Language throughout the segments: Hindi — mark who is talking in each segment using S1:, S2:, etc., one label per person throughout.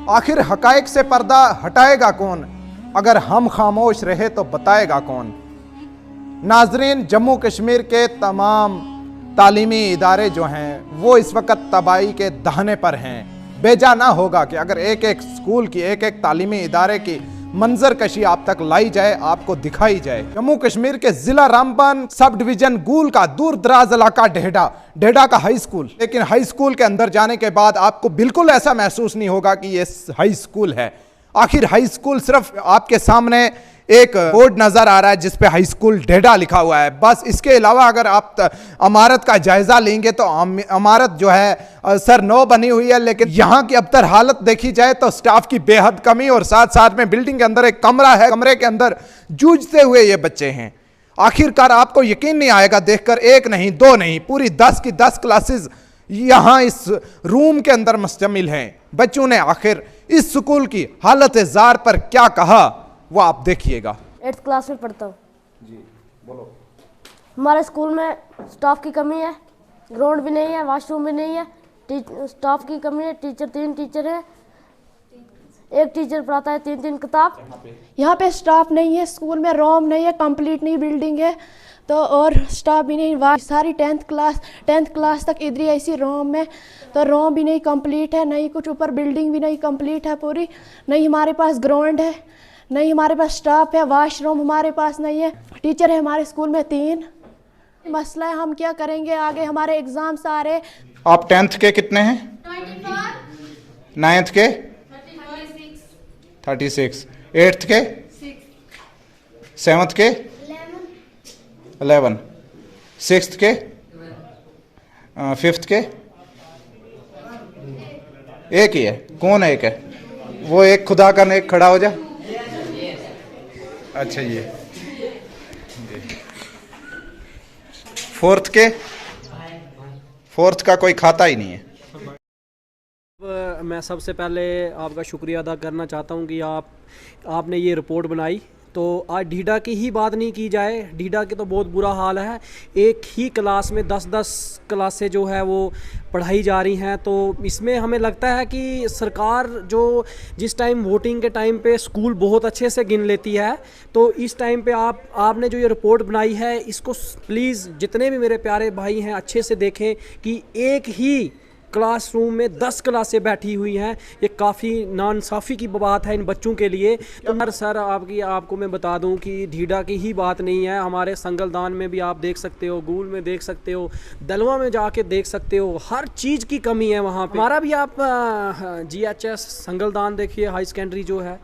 S1: आखिर हकायक से पर्दा हटाएगा कौन, अगर हम खामोश रहे तो बताएगा कौन। नाजरीन, जम्मू कश्मीर के तमाम तालीमी इदारे जो हैं वो इस वक्त तबाही के दहने पर हैं। बेजा ना होगा कि अगर एक एक स्कूल की, एक एक तालीमी इदारे की मंजर कशी आप तक लाई जाए, आपको दिखाई जाए। जम्मू कश्मीर के जिला रामबन सब डिवीजन गूल का दूर दराज इलाका डेढ़ा का हाई स्कूल, लेकिन हाई स्कूल के अंदर जाने के बाद आपको बिल्कुल ऐसा महसूस नहीं होगा कि ये हाई स्कूल है। आखिर हाई स्कूल सिर्फ आपके सामने एक बोर्ड नजर आ रहा है जिस पे हाई स्कूल डेढ़ा लिखा हुआ है, बस। इसके अलावा अगर आप इमारत का जायजा लेंगे तो इमारत जो है सर नौ बनी हुई है, लेकिन यहाँ की अबतर हालत देखी जाए तो स्टाफ की बेहद कमी, और साथ साथ में बिल्डिंग के अंदर एक कमरा है, कमरे के अंदर जूझते हुए ये बच्चे हैं। आखिरकार आपको यकीन नहीं आएगा देखकर, एक नहीं दो नहीं, पूरी 10 की 10 क्लासेस यहाँ इस रूम के अंदर मुश्तमिल हैं। बच्चों ने आखिर इस स्कूल की हालत जार पर क्या कहा वो आप देखिएगा।
S2: 8th क्लास में पढ़ता हूँ
S1: जी, बोलो।
S2: हमारे स्कूल में स्टाफ की कमी है, ग्राउंड भी नहीं है, वॉशरूम भी नहीं है, स्टाफ की कमी है। 3 टीचर है, एक टीचर पढ़ाता है 3 किताब।
S3: यहाँ पे स्टाफ नहीं है, स्कूल में रूम नहीं है, कंप्लीट नहीं बिल्डिंग है तो, और स्टाफ भी नहीं। सारी 10th क्लास तक इधर ही ऐसी रूम में, तो रूम भी नहीं कंप्लीट है, नहीं कुछ ऊपर बिल्डिंग भी नहीं कंप्लीट है पूरी, नहीं हमारे पास ग्राउंड है, नहीं हमारे पास स्टाफ है, वॉशरूम हमारे पास नहीं है, टीचर है हमारे स्कूल में 3। मसला है, हम क्या करेंगे आगे, हमारे एग्जाम्स आ रहे।
S1: आप 10th के कितने हैं? 9th के 36, 8th के 7th के 11, 6th के 5th के एक ही है। कौन एक है? वो एक खुदा का नेक खड़ा हो जा। अच्छा, ये 4th का कोई खाता ही नहीं है।
S4: मैं सबसे पहले आपका शुक्रिया अदा करना चाहता हूं कि आपने ये रिपोर्ट बनाई। तो आज ढीडा की ही बात नहीं की जाए, ढीडा के तो बहुत बुरा हाल है। एक ही क्लास में 10-10 क्लासें जो है वो पढ़ाई जा रही हैं। तो इसमें हमें लगता है कि सरकार जो जिस टाइम वोटिंग के टाइम पे स्कूल बहुत अच्छे से गिन लेती है, तो इस टाइम पे आपने जो ये रिपोर्ट बनाई है इसको प्लीज़ जितने भी मेरे प्यारे भाई हैं अच्छे से देखें कि एक ही क्लासरूम में 10 क्लासें बैठी हुई हैं। ये काफ़ी नाइंसाफ़ी की बात है इन बच्चों के लिए। तो सर आपको मैं बता दूं कि ढीडा की ही बात नहीं है, हमारे संगलदान में भी आप देख सकते हो, गूल में देख सकते हो, दलवा में जाके देख सकते हो, हर चीज़ की कमी है वहाँ पे। हमारा भी आप GHS संगलदान देखिए, हाई सेकेंडरी जो है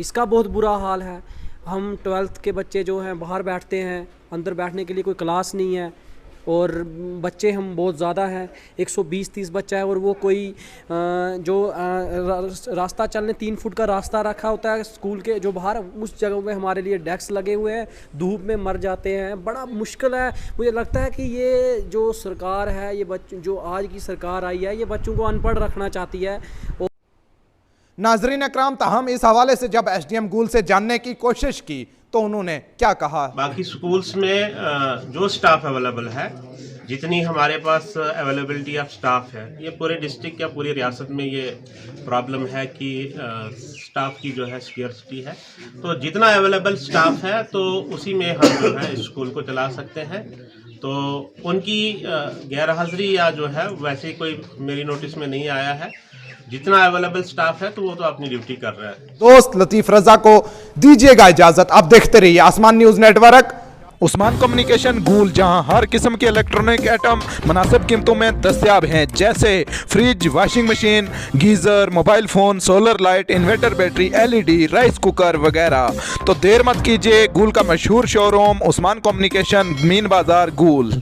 S4: इसका बहुत बुरा हाल है। हम 12th के बच्चे जो हैं बाहर बैठते हैं, अंदर बैठने के लिए कोई क्लास नहीं है, और बच्चे हम बहुत ज़्यादा हैं, 120-30 बच्चा है, और वो कोई जो रास्ता चलने 3 फुट का रास्ता रखा होता है स्कूल के जो बाहर, उस जगह में हमारे लिए डेस्क लगे हुए हैं, धूप में मर जाते हैं। बड़ा मुश्किल है। मुझे लगता है कि ये जो सरकार है, ये जो आज की सरकार आई है, ये बच्चों को अनपढ़ रखना चाहती है।
S1: नाजरीन अकराम, ताहम इस हवाले से जब SDM गूल से जानने की कोशिश की तो उन्होंने क्या कहा।
S5: बाकी स्कूल्स में जो स्टाफ अवेलेबल है, जितनी हमारे पास अवेलेबिलिटी ऑफ स्टाफ है, ये पूरे डिस्ट्रिक्ट या पूरी रियासत में ये प्रॉब्लम है कि स्टाफ की जो है स्कैर्सिटी है। तो जितना अवेलेबल स्टाफ है तो उसी में हम जो है स्कूल को चला सकते हैं। तो उनकी गैर हाजिरी या जो है वैसे कोई मेरी नोटिस में नहीं आया है। जितना अवेलेबल स्टाफ है तो वो तो अपनी ड्यूटी कर रहा है।
S1: दोस्त लतीफ रजा को दीजिएगा इजाजत। आप देखते रहिए आसमान न्यूज नेटवर्क, उस्मान कम्युनिकेशन गूल, जहां हर किस्म के इलेक्ट्रॉनिक आइटम मुनासिब कीमतों में दस्तयाब हैं, जैसे fridge, washing machine, geyser, mobile phone, solar light, inverter battery, LED, rice cooker वगैरह। तो देर मत कीजिए, गूल का मशहूर शोरूम उस्मान कम्युनिकेशन, मीन बाजार गूल।